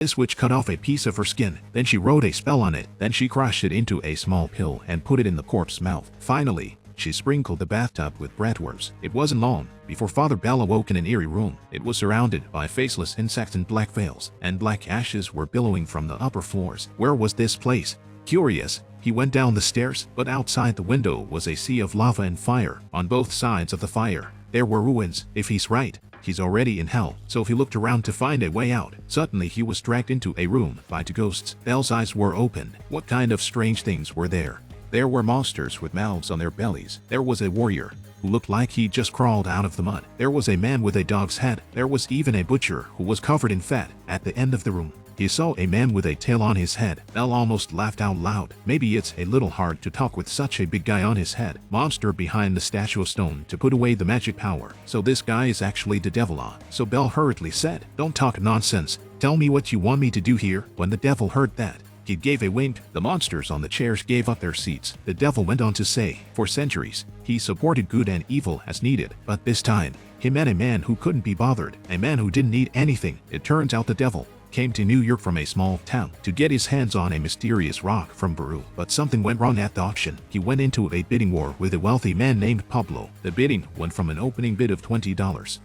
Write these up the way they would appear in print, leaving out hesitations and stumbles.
This witch cut off a piece of her skin, then she wrote a spell on it, then she crushed it into a small pill and put it in the corpse's mouth. Finally, she sprinkled the bathtub with breadworms. It wasn't long before Father Bell awoke in an eerie room. It was surrounded by faceless insects in black veils, and black ashes were billowing from the upper floors. Where was this place? Curious, he went down the stairs, but outside the window was a sea of lava and fire. On both sides of the fire, there were ruins. If he's right, he's already in hell. So he looked around to find a way out. Suddenly he was dragged into a room by two ghosts. Bell's eyes were open. What kind of strange things were there? There were monsters with mouths on their bellies. There was a warrior who looked like he just crawled out of the mud. There was a man with a dog's head. There was even a butcher who was covered in fat. At the end of the room, he saw a man with a tail on his head. Bell almost laughed out loud. Maybe it's a little hard to talk with such a big guy on his head. Monster behind the statue of stone to put away the magic power. So this guy is actually the devil, So Bell hurriedly said, "Don't talk nonsense. Tell me what you want me to do here." When the devil heard that, he gave a wink. The monsters on the chairs gave up their seats. The devil went on to say, for centuries, he supported good and evil as needed, but this time, he met a man who couldn't be bothered, a man who didn't need anything. It turns out the devil came to New York from a small town to get his hands on a mysterious rock from Peru, but something went wrong at the auction. He went into a bidding war with a wealthy man named Pablo. The bidding went from an opening bid of $20,000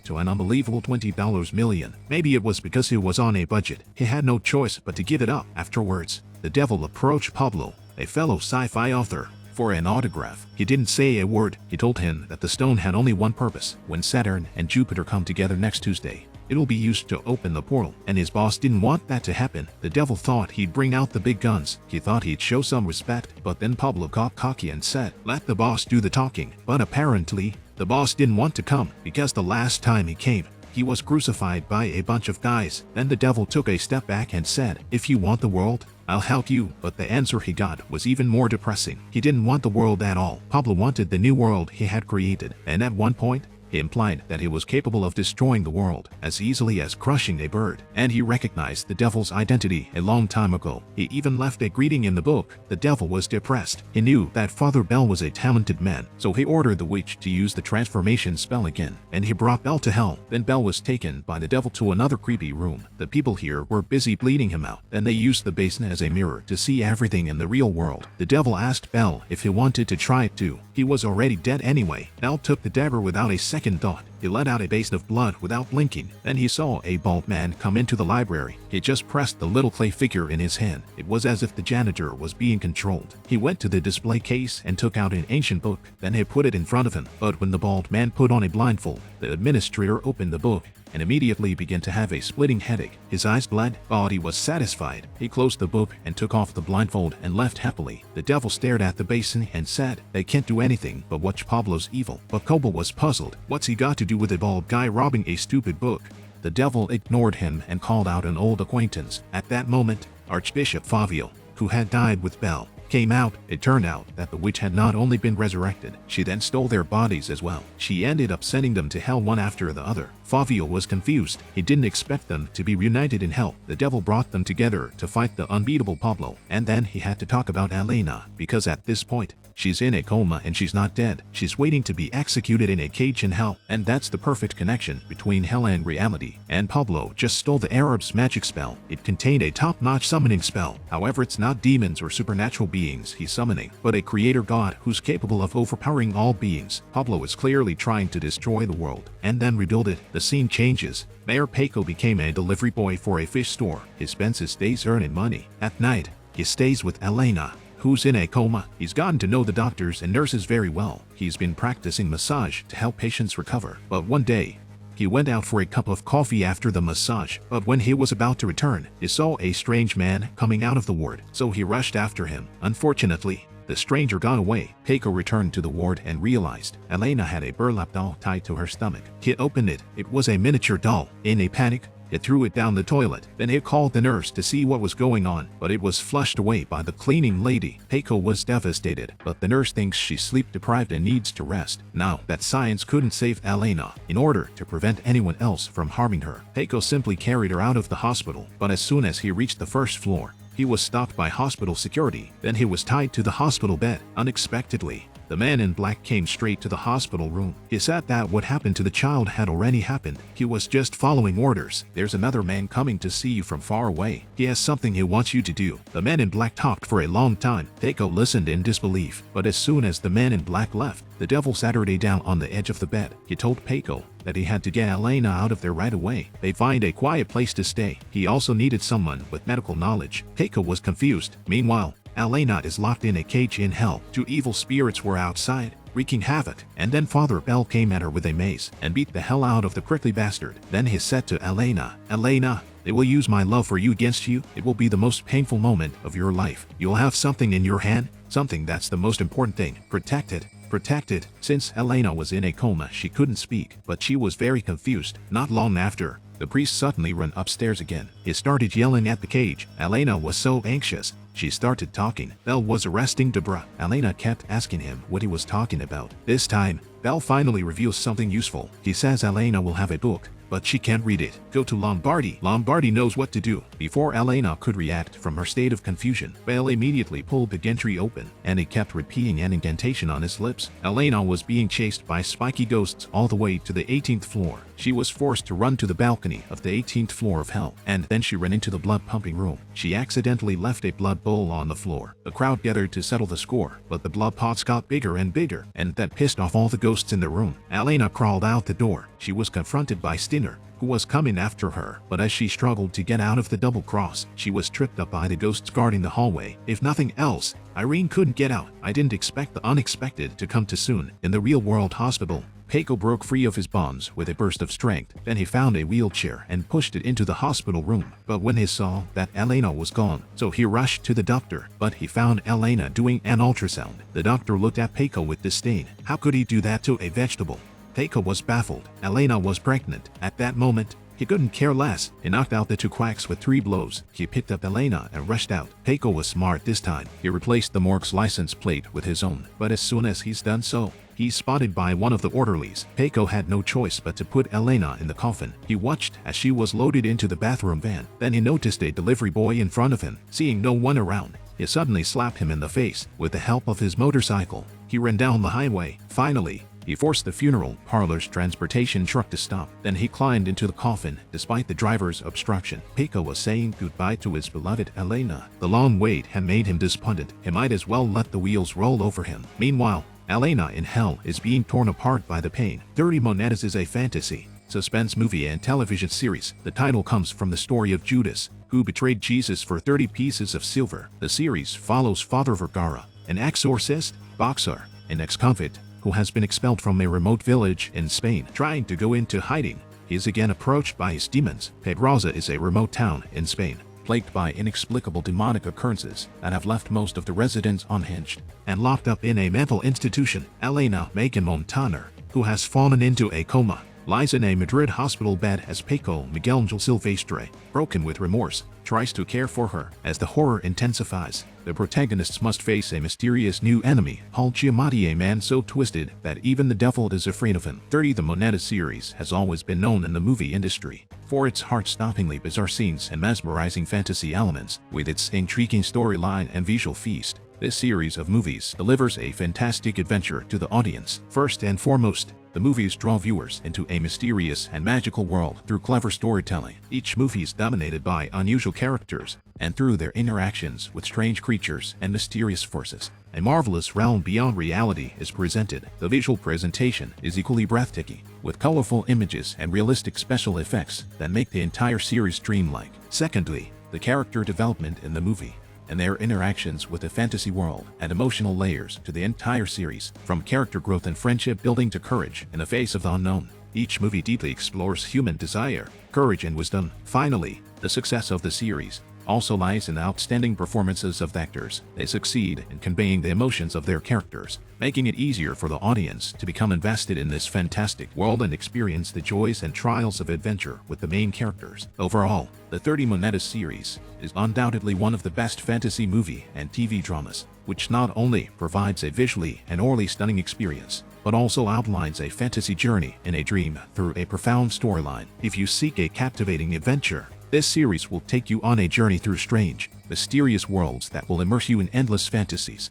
to an unbelievable $20 million. Maybe it was because he was on a budget. He had no choice but to give it up. Afterwards, the devil approached Pablo, a fellow sci-fi author, for an autograph. He didn't say a word. He told him that the stone had only one purpose. When Saturn and Jupiter come together next Tuesday, it'll be used to open the portal, and his boss didn't want that to happen. The devil thought he'd bring out the big guns. He thought he'd show some respect, but then Pablo got cocky and said, "Let the boss do the talking." But apparently, the boss didn't want to come, because the last time he came, he was crucified by a bunch of guys. Then the devil took a step back and said, "If you want the world, I'll help you." But the answer he got was even more depressing. He didn't want the world at all. Pablo wanted the new world he had created, and at one point, he implied that he was capable of destroying the world as easily as crushing a bird, and he recognized the devil's identity a long time ago. He even left a greeting in the book. The devil was depressed. He knew that Father Bell was a talented man, so he ordered the witch to use the transformation spell again, and he brought Bell to hell. Then Bell was taken by the devil to another creepy room. The people here were busy bleeding him out. Then they used the basin as a mirror to see everything in the real world. The devil asked Bell if he wanted to try it too. He was already dead anyway. Bell took the dagger without a second thought. He let out a basin of blood without blinking. Then he saw a bald man come into the library. He just pressed the little clay figure in his hand. It was as if the janitor was being controlled. He went to the display case and took out an ancient book. Then he put it in front of him. But when the bald man put on a blindfold, the administrator opened the book and immediately began to have a splitting headache. His eyes bled, but he was satisfied. He closed the book and took off the blindfold and left happily. The devil stared at the basin and said, "They can't do anything but watch Pablo's evil." But Cobo was puzzled. What's he got to do with a bald guy robbing a stupid book? The devil ignored him and called out an old acquaintance. At that moment, Archbishop Fabio, who had died with Bell, came out. It turned out that the witch had not only been resurrected, she then stole their bodies as well. She ended up sending them to hell one after the other. Fabio was confused. He didn't expect them to be reunited in hell. The devil brought them together to fight the unbeatable Pablo. And then he had to talk about Elena, because at this point, she's in a coma and she's not dead. She's waiting to be executed in a cage in hell. And that's the perfect connection between hell and reality. And Pablo just stole the Arab's magic spell. It contained a top-notch summoning spell. However, it's not demons or supernatural beings he's summoning, but a creator god who's capable of overpowering all beings. Pablo is clearly trying to destroy the world and then rebuild it. The scene changes. Mayor Paco became a delivery boy for a fish store. He spends his days earning money. At night, he stays with Elena, who's in a coma. He's gotten to know the doctors and nurses very well. He's been practicing massage to help patients recover. But one day, he went out for a cup of coffee after the massage, but when he was about to return, he saw a strange man coming out of the ward, so he rushed after him. Unfortunately, the stranger got away. Paco returned to the ward and realized Elena had a burlap doll tied to her stomach. He opened it. It was a miniature doll. In a panic, he threw it down the toilet. Then he called the nurse to see what was going on, but it was flushed away by the cleaning lady. Paco was devastated, but the nurse thinks she's sleep-deprived and needs to rest. Now that science couldn't save Elena, in order to prevent anyone else from harming her, Paco simply carried her out of the hospital. But as soon as he reached the first floor, he was stopped by hospital security. Then he was tied to the hospital bed. Unexpectedly, the man in black came straight to the hospital room. He said that what happened to the child had already happened. He was just following orders. There's another man coming to see you from far away. He has something he wants you to do. The man in black talked for a long time. Paco listened in disbelief. But as soon as the man in black left, the devil sat her down on the edge of the bed. He told Paco that he had to get Elena out of there right away. They find a quiet place to stay. He also needed someone with medical knowledge. Paco was confused. Meanwhile, Elena is locked in a cage in hell. 2 evil spirits were outside, wreaking havoc, and then Father Bell came at her with a mace and beat the hell out of the prickly bastard. Then he said to Elena, "Elena, they will use my love for you against you. It will be the most painful moment of your life. You'll have something in your hand, something that's the most important thing. Protect it. Protect it." Since Elena was in a coma, she couldn't speak, but she was very confused. Not long after, the priest suddenly ran upstairs again. He started yelling at the cage. Elena was so anxious. She started talking. Bell was arresting Deborah. Elena kept asking him what he was talking about. This time, Bell finally reveals something useful. He says Elena will have a book, but she can't read it. Go to Lombardi. Lombardi knows what to do. Before Elena could react from her state of confusion, Bell immediately pulled the gantry open, and he kept repeating an incantation on his lips. Elena was being chased by spiky ghosts all the way to the 18th floor. She was forced to run to the balcony of the 18th floor of hell, and then she ran into the blood-pumping room. She accidentally left a blood bowl on the floor. The crowd gathered to settle the score, but the blood pots got bigger and bigger, and that pissed off all the ghosts in the room. Elena crawled out the door. She was confronted by Stinner, who was coming after her, but as she struggled to get out of the double cross, she was tripped up by the ghosts guarding the hallway. If nothing else, Irene couldn't get out. I didn't expect the unexpected to come too soon. In the real-world hospital, Paco broke free of his bonds with a burst of strength. Then he found a wheelchair and pushed it into the hospital room. But when he saw that Elena was gone, so he rushed to the doctor, but he found Elena doing an ultrasound. The doctor looked at Paco with disdain. How could he do that to a vegetable? Paco was baffled. Elena was pregnant. At that moment, he couldn't care less. He knocked out the 2 quacks with 3 blows. He picked up Elena and rushed out. Paco was smart this time. He replaced the morgue's license plate with his own. But as soon as he's done so, he's spotted by one of the orderlies. Paco had no choice but to put Elena in the coffin. He watched as she was loaded into the bathroom van. Then he noticed a delivery boy in front of him. Seeing no one around, he suddenly slapped him in the face. With the help of his motorcycle, he ran down the highway. Finally, he forced the funeral parlor's transportation truck to stop. Then he climbed into the coffin, despite the driver's obstruction. Paco was saying goodbye to his beloved Elena. The long wait had made him despondent. He might as well let the wheels roll over him. Meanwhile, Elena in hell is being torn apart by the pain. 30 Monedas is a fantasy, suspense movie and television series. The title comes from the story of Judas, who betrayed Jesus for 30 pieces of silver. The series follows Father Vergara, an exorcist, boxer, and ex-convict, who has been expelled from a remote village in Spain. Trying to go into hiding, he is again approached by his demons. Pedraza is a remote town in Spain, plagued by inexplicable demonic occurrences that have left most of the residents unhinged and locked up in a mental institution. Elena Montaner, who has fallen into a coma, lies in a Madrid hospital bed as Paco Miguel Silvestre, broken with remorse, tries to care for her. As the horror intensifies, the protagonists must face a mysterious new enemy, Paul Giamatti, a man so twisted that even the devil is afraid of him. 30 The Moneda series has always been known in the movie industry for its heart-stoppingly bizarre scenes and mesmerizing fantasy elements. With its intriguing storyline and visual feast, this series of movies delivers a fantastic adventure to the audience. First and foremost, the movies draw viewers into a mysterious and magical world through clever storytelling. Each movie is dominated by unusual characters, and through their interactions with strange creatures and mysterious forces, a marvelous realm beyond reality is presented. The visual presentation is equally breathtaking, with colorful images and realistic special effects that make the entire series dreamlike. Secondly, the character development in the movie and their interactions with the fantasy world add emotional layers to the entire series, from character growth and friendship building to courage in the face of the unknown. Each movie deeply explores human desire, courage, and wisdom. Finally, the success of the series also lies in the outstanding performances of the actors. They succeed in conveying the emotions of their characters, making it easier for the audience to become invested in this fantastic world and experience the joys and trials of adventure with the main characters. Overall, the 30 Monedas series is undoubtedly one of the best fantasy movie and TV dramas, which not only provides a visually and orally stunning experience, but also outlines a fantasy journey in a dream through a profound storyline. If you seek a captivating adventure, this series will take you on a journey through strange, mysterious worlds that will immerse you in endless fantasies.